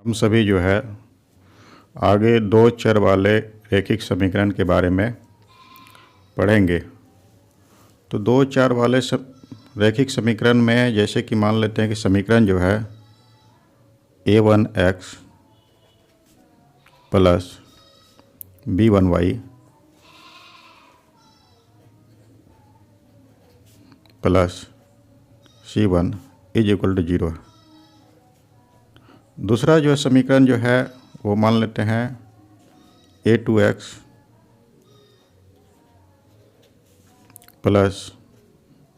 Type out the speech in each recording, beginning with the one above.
हम सभी जो है आगे दो चर वाले रैखिक समीकरण के बारे में पढ़ेंगे। तो दो चर वाले रैखिक समीकरण में जैसे कि मान लेते हैं कि समीकरण जो है a1x plus b1y plus c1 is equal to 0 है। दूसरा जो समीकरण जो है वो मान लेते हैं a2x plus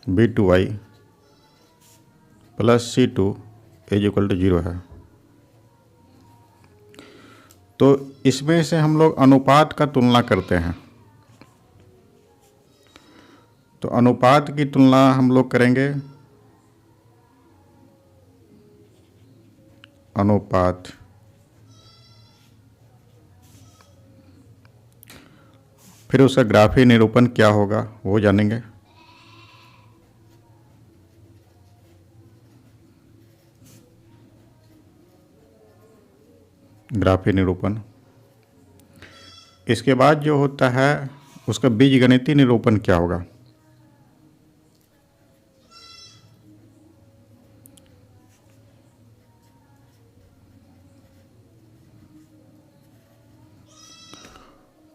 b2y plus c2 is equal to 0 है। तो इसमें से हम लोग अनुपात का तुलना करते हैं। तो अनुपात की तुलना हम लोग करेंगे अनुपात, फिर उसका ग्राफीय निरूपण क्या होगा वो जानेंगे। ग्राफीय निरूपण, इसके बाद जो होता है उसका बीजगणितीय निरूपण क्या होगा।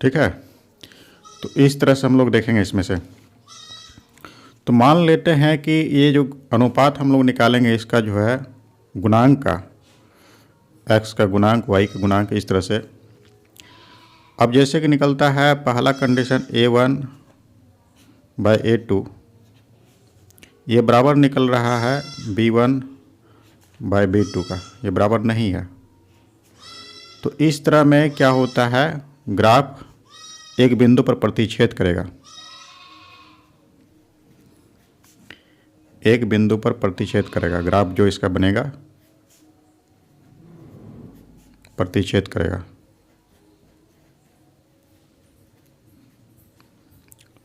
ठीक है, तो इस तरह से हम लोग देखेंगे इसमें से। तो मान लेते हैं कि ये जो अनुपात हम लोग निकालेंगे इसका जो है गुणांक का, x का गुणांक y का गुणांक, इस तरह से। अब जैसे कि निकलता है पहला कंडीशन a1 बाय a2, ये बराबर निकल रहा है b1 बाय b2 का, ये बराबर नहीं है। तो इस तरह में क्या होता है, ग्राफ एक बिंदु पर प्रतिच्छेद करेगा, एक बिंदु पर प्रतिच्छेद करेगा। ग्राफ जो इसका बनेगा प्रतिच्छेद करेगा।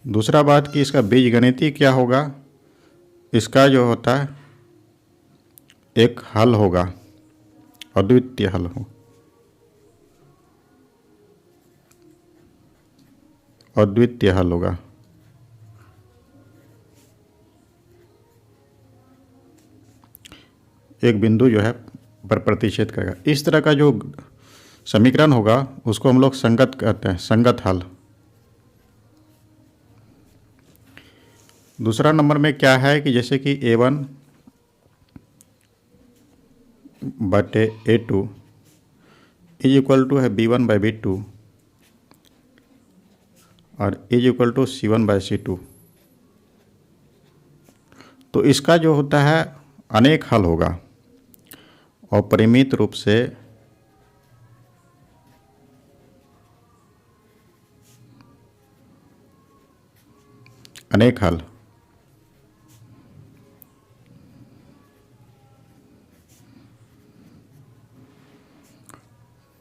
दूसरा बात कि इसका बीजगणितीय क्या होगा, इसका जो होता है एक हल होगा, अद्वितीय हल हो, अद्वितीय हल होगा। एक बिंदु जो है पर प्रतिच्छेद करेगा। इस तरह का जो समीकरण होगा उसको हम लोग संगत कहते हैं, संगत हल। दूसरा नंबर में क्या है कि जैसे कि a1 बटे a2 इज इक्वल टू है b1 बाई b2 और is equal to c1 by c2। तो इसका जो होता है अनेक हल होगा और परिमित रूप से अनेक हल।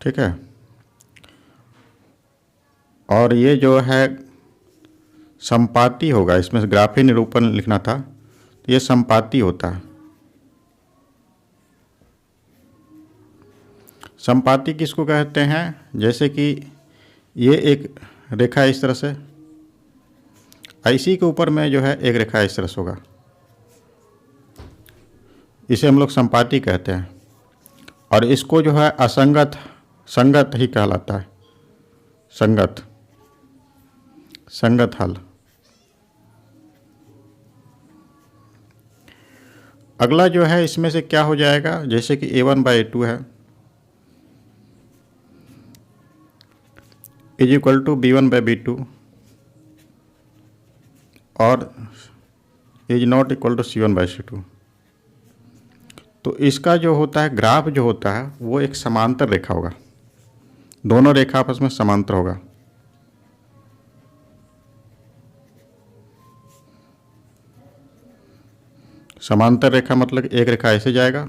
ठीक है, और ये जो है संपाती होगा, इसमें से ग्राफीय निरूपण लिखना था, तो ये संपाती होता है। संपाती किसको कहते हैं, जैसे कि ये एक रेखा इस तरह से, इसी के ऊपर में जो है एक रेखा इस तरह से होगा, इसे हम लोग संपाती कहते हैं। और इसको जो है असंगत, संगत ही कहलाता है, संगत, संगत हल। अगला जो है इसमें से क्या हो जाएगा, जैसे कि a1 बाई a2 है is equal to b1 by b2 और is not equal to c1 by c2। तो इसका जो होता है ग्राफ जो होता है वो एक समांतर रेखा होगा, दोनों रेखा आपस में समांतर होगा। समांतर रेखा मतलब एक रेखा ऐसे जाएगा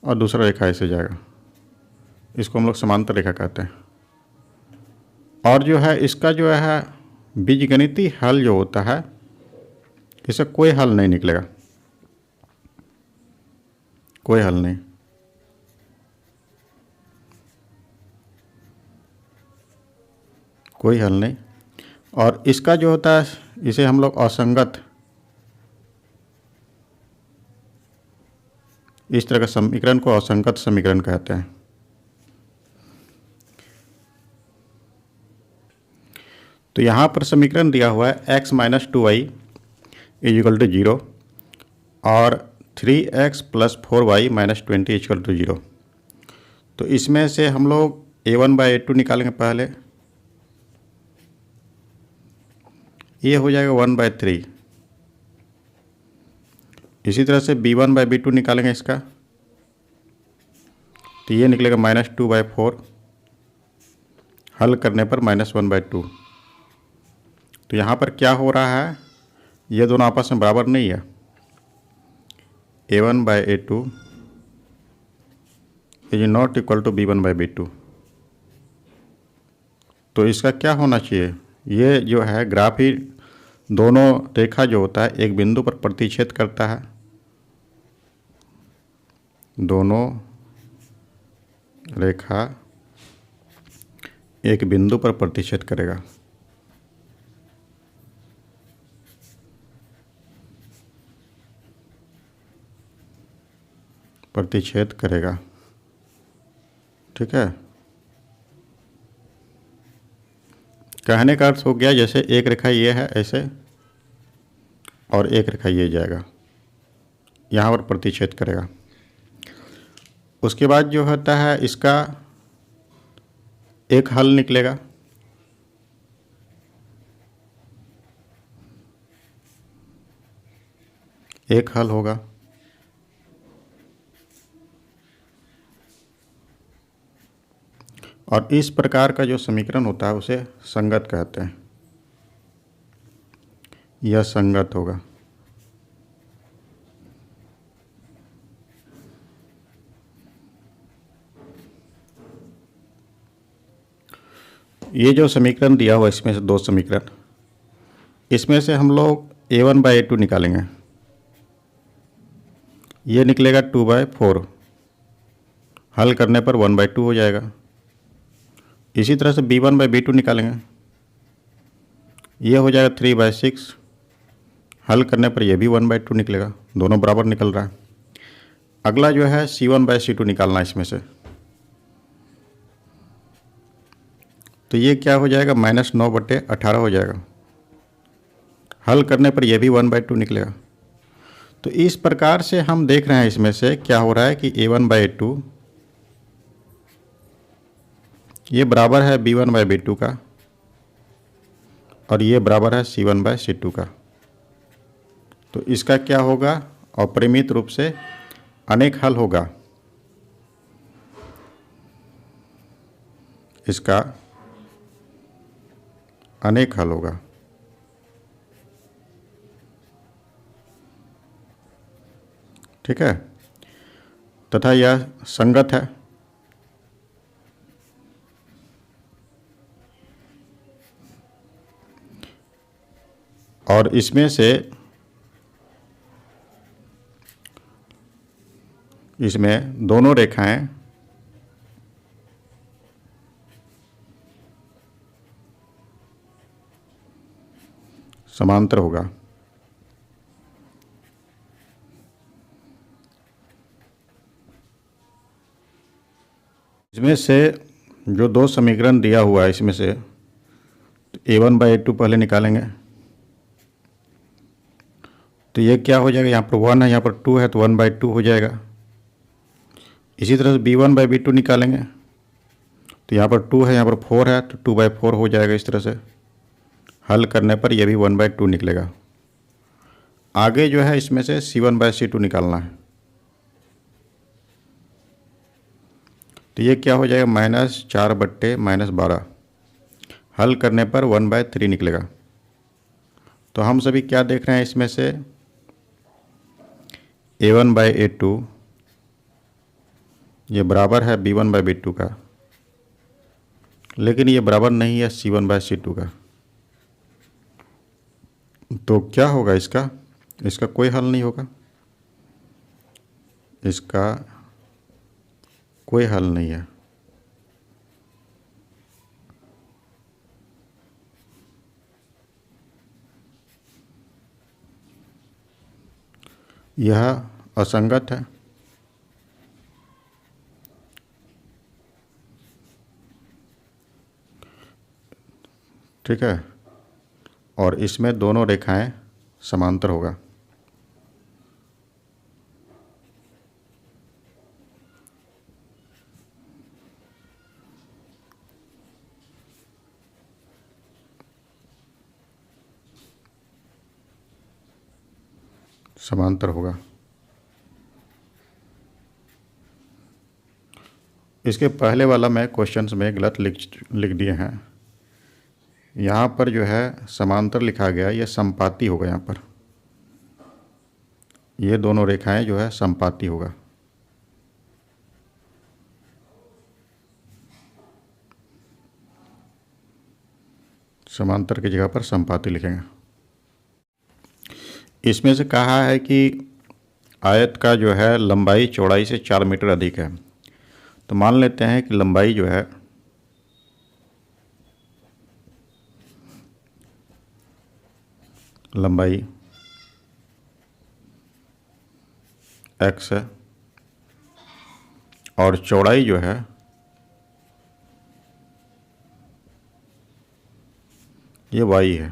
और दूसरा रेखा ऐसे जाएगा, इसको हम लोग समांतर रेखा कहते हैं। और जो है इसका जो है बीजगणितीय हल जो होता है, इससे कोई हल नहीं निकलेगा, कोई हल नहीं। कोई हल नहीं। और इसका जो होता है इसे हम लोग असंगत, इस तरह का समीकरण को असंगत समीकरण कहते हैं। तो यहाँ पर समीकरण दिया हुआ है x minus 2y is equal to 0 और 3x plus 4y minus 20 is equal to 0। तो इसमें से हम लोग a1/a2 निकालेंगे पहले, ये हो जाएगा 1/3। इसी तरह से b1/b2 निकालेंगे इसका, तो ये निकलेगा -2/4, हल करने पर -1/2। तो यहाँ पर क्या हो रहा है, ये दोनों आपस में बराबर नहीं है। a1/a2 is not equal to b1/b2। तो इसका क्या होना चाहिए, ये जो है ग्राफ ही दोनों रेखा जो होता है एक बिंदु पर प्रतिच्छेद करता है, दोनों रेखा एक बिंदु पर प्रतिच्छेद करेगा। प्रतिच्छेद करेगा, ठीक है। कहने का अर्थ हो गया जैसे एक रेखा ये है ऐसे और एक रेखा ये जाएगा, यहाँ पर प्रतिच्छेद करेगा। उसके बाद जो होता है इसका एक हल निकलेगा, एक हल होगा। और इस प्रकार का जो समीकरण होता है उसे संगत कहते हैं, यह संगत होगा। ये जो समीकरण दिया हुआ इसमें से दो समीकरण, इसमें से हम लोग a1/a2 निकालेंगे, ये निकलेगा 2/4, हल करने पर 1/2 हो जाएगा। इसी तरह से b1/b2 निकालेंगे, ये हो जाएगा 3/6, हल करने पर यह भी 1/2 निकलेगा, दोनों बराबर निकल रहा है। अगला जो है c1/c2 निकालना इसमें से, तो ये क्या हो जाएगा -9/18 हो जाएगा, हल करने पर यह भी 1/2 निकलेगा। तो इस प्रकार से हम देख रहे हैं इसमें से क्या हो रहा है कि a1/a2 ये बराबर है b1/b2 का और ये बराबर है c1/c2 का। तो इसका क्या होगा, अपरिमित रूप से अनेक हल होगा, इसका अनेक हल होगा, ठीक है। तथा यह संगत है। और इसमें से इसमें दोनों रेखाएं समांतर होगा। इसमें से जो दो समीकरण दिया हुआ है इसमें से a1/a2 पहले निकालेंगे, तो ये क्या हो जाएगा, यहाँ पर 1 है यहाँ पर 2 है तो 1/2 हो जाएगा। इसी तरह से b1/b2 निकालेंगे, तो यहाँ पर 2 है यहाँ पर 4 है तो 2/4 हो जाएगा। इस तरह से हल करने पर यह भी 1/2 निकलेगा। आगे जो है इसमें से c1/c2 निकालना है, तो ये क्या हो जाएगा -4/-12, हल करने पर 1/3 निकलेगा। तो हम सभी क्या देख रहे हैं इसमें से a1/a2 ये बराबर है b1/b2 का, लेकिन ये बराबर नहीं है c1/c2 का। तो क्या होगा इसका, इसका कोई हल नहीं होगा, इसका कोई हल नहीं है। यह असंगत है, ठीक है, और इसमें दोनों रेखाएं समांतर होगा। समांतर होगा। इसके पहले वाला मैं क्वेश्चंस में गलत लिख दिए हैं। यहाँ पर जो है समांतर लिखा गया, यह संपाती होगा। यहाँ पर ये दोनों रेखाएं जो है संपाती होगा। समांतर की जगह पर संपाती लिखेंगे। इसमें से कहा है कि आयत का जो है लंबाई चौड़ाई से 4 मीटर अधिक है। तो मान लेते हैं कि लंबाई जो है x है और चौड़ाई जो है ये y है।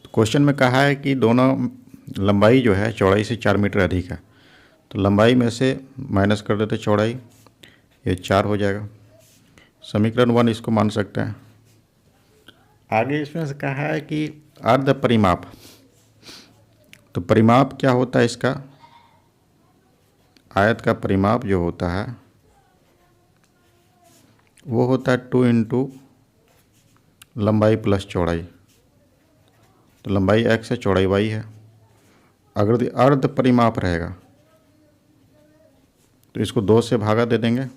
तो क्वेश्चन में कहा है कि दोनों लंबाई जो है चौड़ाई से 4 मीटर अधिक है। तो लंबाई में से माइनस कर देते चौड़ाई, ये 4 हो जाएगा। समीकरण 1 इसको मान सकते हैं। आगे इसमें से कहा है कि अर्ध परिमाप। तो परिमाप क्या होता है इसका? आयत का परिमाप जो होता है वो होता है 2 इंटू लंबाई प्लस चौड़ाई। तो लंबाई x है, चौड़ाई y है। अगर अर्ध परिमाप रहेगा तो इसको 2 से भागा दे देंगे,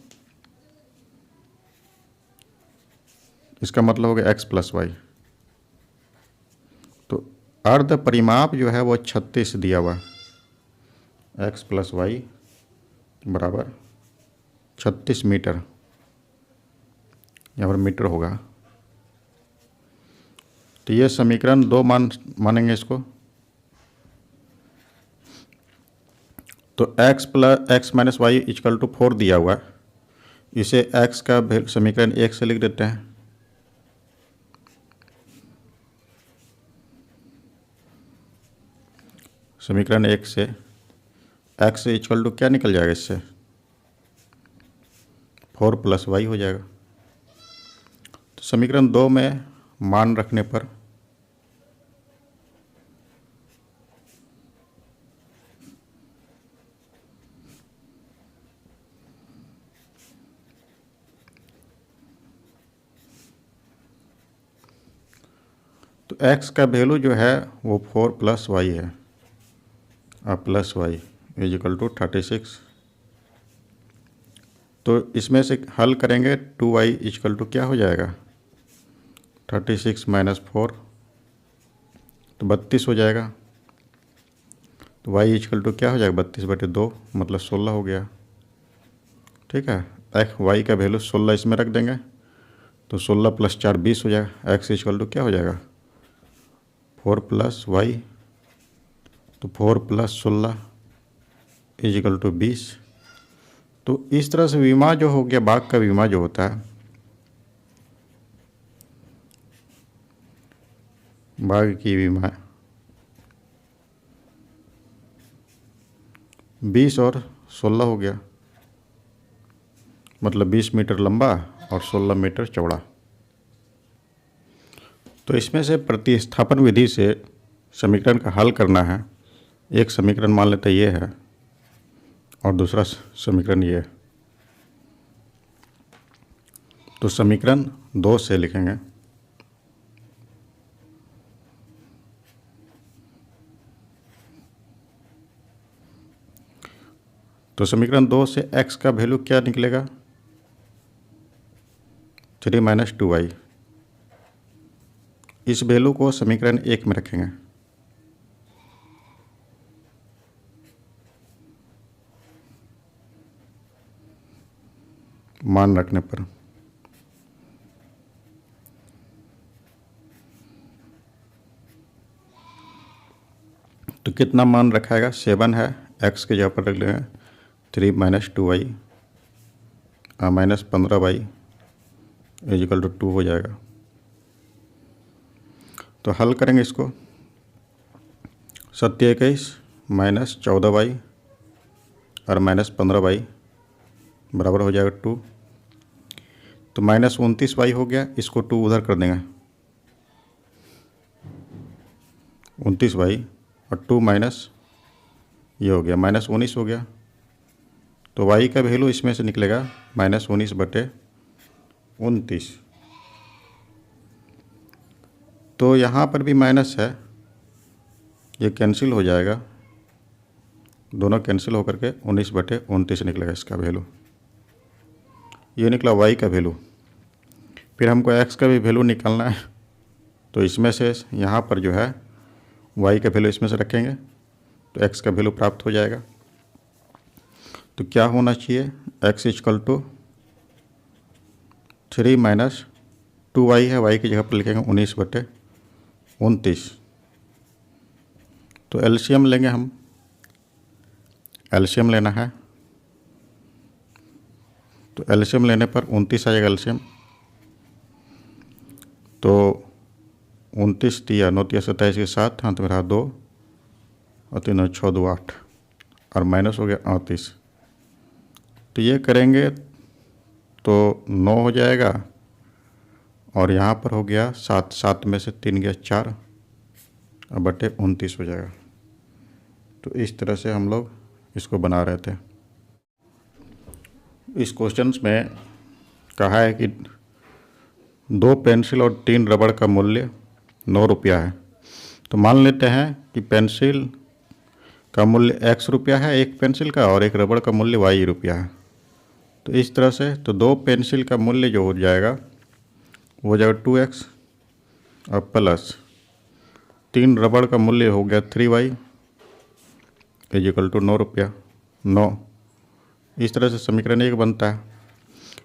इसका मतलब हो गया x प्लस वाई। तो अर्ध परिमाप जो है वो 36 दिया हुआ, x प्लस वाई बराबर 36 मीटर। यहाँ पर मीटर होगा। तो ये समीकरण 2 मानेंगे इसको। तो x minus Y equal to 4 दिया हुआ है, इसे x का समीकरण 1 से लिख देते हैं। समीकरण 1 से x इक्वल टू क्या निकल जाएगा? इससे 4 प्लस वाई हो जाएगा। तो समीकरण 2 में मान रखने पर तो x का वैल्यू जो है वो 4 प्लस वाई है, plus Y is equal to 36। तो इसमें से हल करेंगे 2y इक्वल टू क्या हो जाएगा? 36 माइनस 4 तो 32 हो जाएगा। तो y इक्वल टू क्या हो जाएगा? 32/2 मतलब 16 हो गया। ठीक है, y का वैल्यू 16 इसमें रख देंगे तो 16 प्लस 4 20 हो जाएगा। x इक्वल टू क्या हो जाएगा? 4 प्लस वाई, तो 4 प्लस 16 इज इक्वल टू 20। तो इस तरह से विमा जो हो गया, भाग का विमा जो होता है, भाग की विमा 20 और 16 हो गया, मतलब 20 मीटर लंबा और 16 मीटर चौड़ा। तो इसमें से प्रतिस्थापन विधि से समीकरण का हल करना है। एक समीकरण मान लेते ये है और दूसरा समीकरण ये है। तो समीकरण 2 से लिखेंगे। तो समीकरण 2 से x का वैल्यू क्या निकलेगा? 3 माइनस 2y। इस वैल्यू को समीकरण 1 में रखेंगे। मान रखने पर तो कितना मान रखाएगा, 7 है, x के जगह पर रख लेंगे 3 - 2y -15y = 2 हो जाएगा। तो हल करेंगे इसको, 27 - 14y और -15y बराबर हो जाएगा 2। तो -29y हो गया, इसको 2 उधर कर देंगे, 29y और 2 माइनस ये हो गया -19 हो गया। तो y का वैल्यू इसमें से निकलेगा -19/29। तो यहाँ पर भी माइनस है, ये कैंसिल हो जाएगा, दोनों कैंसिल होकर के 19/29 निकलेगा इसका वैल्यू। ये निकला y का वैल्यू। फिर हमको x का भी वैल्यू निकालना है, तो इसमें से यहाँ पर जो है y का वैल्यू इसमें से रखेंगे तो x का वैल्यू प्राप्त हो जाएगा। तो क्या होना चाहिए, x = 3 - 2y है, y की जगह पर लिखेंगे 19/29। तो एलसीएम लेंगे हम, एलसीएम लेना है, तो एलसीएम लेने पर 29 आ जाएगा एलसीएम। तो 29 3 9 3 27 के 7 हाथ में रहा 2 और 3 6 2 8 और माइनस हो गया 38। तो ये करेंगे तो 9 हो जाएगा और यहाँ पर हो गया 7, 7 में से 3 गया 4 और बटे 29 हो जाएगा। तो इस तरह से हम लोग इसको बना रहे थे। इस क्वेश्चन में कहा है कि 2 पेंसिल और 3 रबड़ का मूल्य 9 रुपया है। तो मान लेते हैं कि पेंसिल का मूल्य x रुपया है एक पेंसिल का, और एक रबड़ का मूल्य y रुपया है। तो इस तरह से तो 2 पेंसिल का मूल्य जो हो जाएगा वो हो जाएगा 2x और प्लस 3 रबड़ का मूल्य हो गया 3y = 9 रुपया 9। इस तरह से समीकरण 1 बनता है।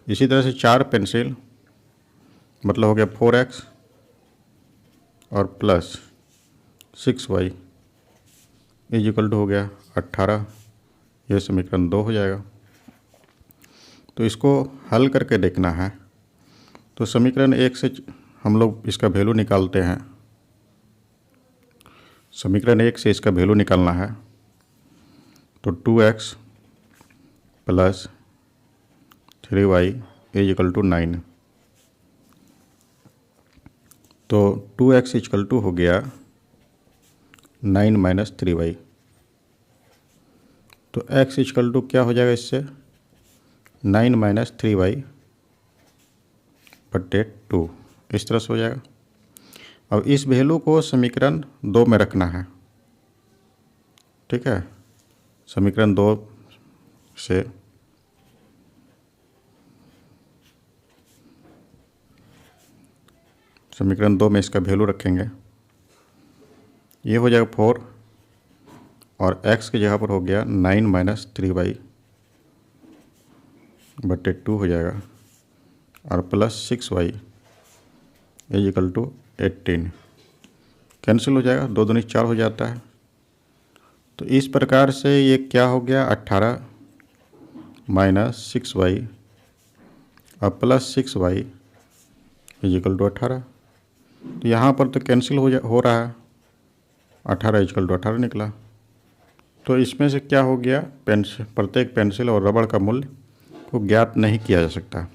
इसी तरह से 4 पेंसिल मतलब हो गया 4x और प्लस 6y = हो गया 18। यह समीकरण 2 हो जाएगा। तो इसको हल करके देखना है। तो समीकरण 1 से हम लोग इसका वैल्यू निकालते हैं। समीकरण 1 से इसका वैल्यू निकालना है, तो 2x प्लस 3y = 9। तो 2x = हो गया 9 - 3y। तो x = क्या हो जाएगा इससे, 9 - 3y बटे 2, इस तरह से हो जाएगा। अब इस वैल्यू को समीकरण 2 में रखना है, ठीक है। समीकरण 2 से समीकरण 2 में इसका वैल्यू रखेंगे, ये हो जाएगा 4 और x की जगह पर हो गया 9 - 3y बटे 2 हो जाएगा और प्लस 6y = 18। कैंसिल हो जाएगा, 2 दूनी 4 हो जाता है। तो इस प्रकार से ये क्या हो गया 18 - 6y और प्लस 6y = 18। तो यहाँ पर तो कैंसिल हो रहा है, 18 = 18 निकला। तो इसमें से क्या हो गया, प्रत्येक पेंसिल और रबड़ का मूल्य को ज्ञात नहीं किया जा सकता।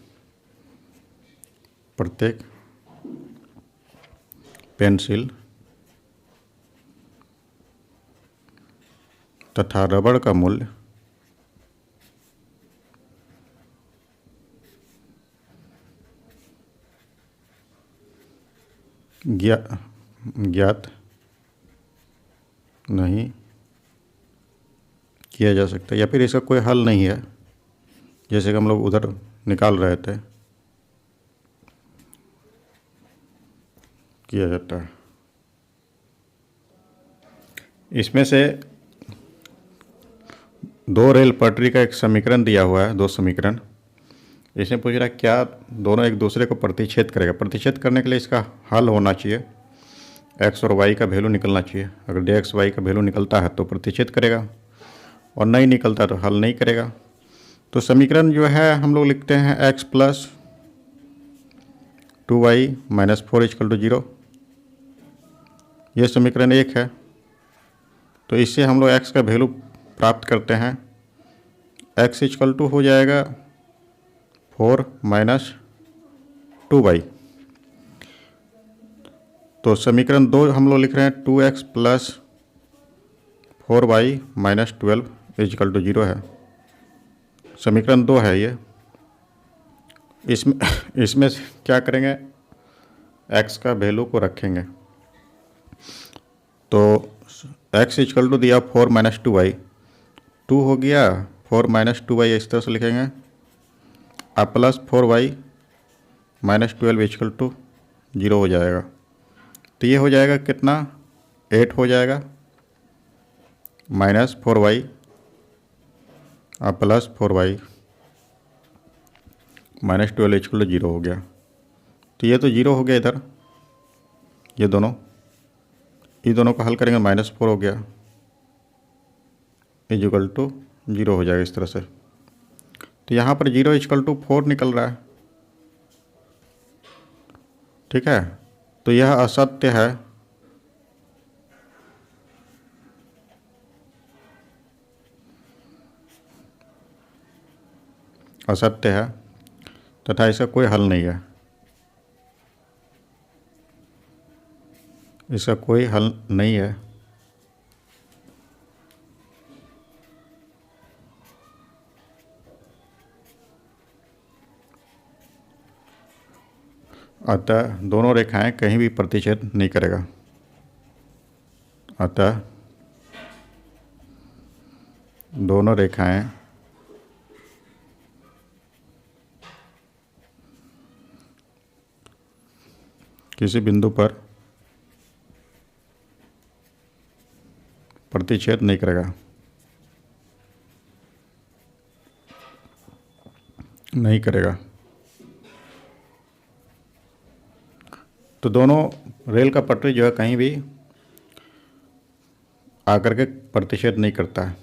प्रत्येक पेंसिल तथा रबड़ का मूल्य ज्ञात नहीं किया जा सकता, या फिर इसका कोई हल नहीं है, जैसे कि हम लोग उधर निकाल रहे थे, किया जाता है। इसमें से 2 रेल पटरी का एक समीकरण दिया हुआ है, 2 समीकरण। इसमें पूछ रहा है क्या दोनों एक दूसरे को प्रतिच्छेद करेगा। प्रतिच्छेद करने के लिए इसका हल होना चाहिए। एक्स और वाई का वैल्यू निकलना चाहिए। अगर डी एक्स वाई का वैल्यू निकलता है तो प्रतिच्छेद करेगा, और नहीं निकलता तो हल नहीं करेगा। तो समीकरण जो है हम लोग लिखते हैं X plus 2y minus 4 equal to 0। ये समीकरण 1 है। तो इससे हम लोग x का वैल्यू प्राप्त करते हैं। x इक्वल टू हो जाएगा 4 माइनस 2y। तो समीकरण 2 हम लोग लिख रहे हैं 2x plus 4y minus 12 equal to 0 है। समीकरण 2 है ये। इसमें क्या करेंगे, x का वैल्यू को रखेंगे। तो x इक्वल टू दिया 4 माइनस 2y, 2 हो गया 4 माइनस 2y इस तरह से लिखेंगे, अब plus 4y minus 12 equal to 0 हो जाएगा। तो ये हो जाएगा कितना, 8 हो जाएगा माइनस 4y अब plus 4y minus 12 equal to 0 हो गया। तो ये तो 0 हो गया इधर, ये दोनों को हल करेंगे -4 हो गया इक्वल टू 0 हो जाएगा इस तरह से। तो यहाँ पर 0 इक्वल टू 4 निकल रहा है, ठीक है। तो यह असत्य है, असत्य है तथा इसका कोई हल नहीं है, इसका कोई हल नहीं है। अतः दोनों रेखाएं कहीं भी प्रतिच्छेद नहीं करेगा। अतः दोनों रेखाएं किसी बिंदु पर प्रतिच्छेद नहीं करेगा, नहीं करेगा। तो दोनों रेल का पटरी जो है कहीं भी आकर के प्रतिच्छेद नहीं करता है।